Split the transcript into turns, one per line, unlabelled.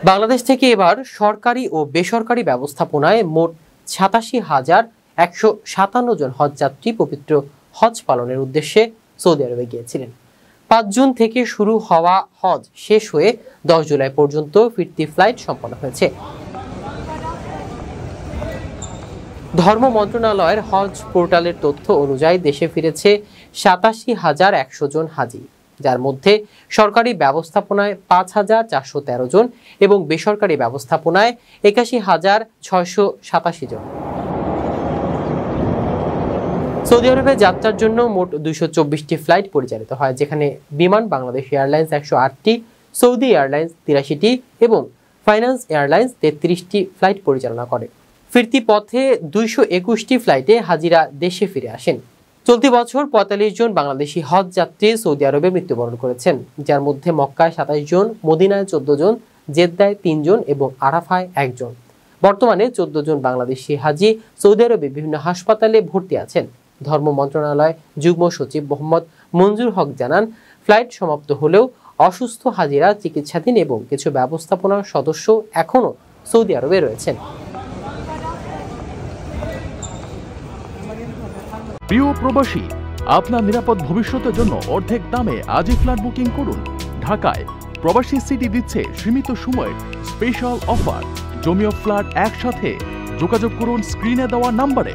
বাংলাদেশ থেকে এবার সরকারি ও বেসরকারি ব্যবস্থাপনায় মোট ৮৭,১৫৭ জন হজযাত্রী পবিত্র হজ পালনের উদ্দেশ্যে সৌদি আরবে গিয়েছিলেন। ৫ জুন থেকে শুরু হওয়া হজ শেষ হয়ে ১০ জুলাই পর্যন্ত ফিরতি ফ্লাইট সম্পন্ন হয়েছে। ধর্ম মন্ত্রণালয়ের হজ পোর্টালের তথ্য অনুযায়ী দেশে ফিরেছে ৮৭,১০০ জন হাজি, যার মধ্যে সরকারি ব্যবস্থাপনায় ৫,৪১৩ জন এবং বেসরকারি ব্যবস্থাপনায় ৮১,৬৮৭ জন। সৌদি আরবে যাত্রার জন্য মোট ২২৪টি ফ্লাইট পরিচালিত হয়, যেখানে বিমান বাংলাদেশ এয়ারলাইন্স ১০৮টি, সৌদি এয়ারলাইন্স ৮৩টি এবং ফাইন্যান্স এয়ারলাইন্স ৩৩টি ফ্লাইট পরিচালনা করে। ফিরতি পথে ২২১টি ফ্লাইটে হাজিরা দেশে ফিরে আসেন। চলতি বছর ৪৫ জন বাংলাদেশি হজ যাত্রী সৌদি আরবে মৃত্যুবরণ করেছেন, যার মধ্যে মক্কায় ২৭ জন, মদিনায় ১৪ জন, জেদ্দায় ৩ জন এবং আরাফায় ১ জন। বর্তমানে ১৪ জন বাংলাদেশি হাজি সৌদি আরবে বিভিন্ন হাসপাতালে ভর্তি আছেন। ধর্ম মন্ত্রণালয় যুগ্ম সচিব মোহাম্মদ মঞ্জুর হক জানান, ফ্লাইট সমাপ্ত হলেও অসুস্থ হাজিরা চিকিৎসাধীন এবং কিছু ব্যবস্থাপনা সদস্য এখনও সৌদি আরবে রয়েছেন।
প্রিয় প্রবাসী, আপনার নিরাপদ ভবিষ্যতের জন্য অর্ধেক দামে আজই ফ্ল্যাট বুকিং করুন। ঢাকায় প্রবাসী সিটি দিচ্ছে সীমিত সময়ের স্পেশাল অফার। জমি ও ফ্ল্যাট একসাথে। যোগাযোগ করুন স্ক্রিনে দেওয়া নাম্বারে।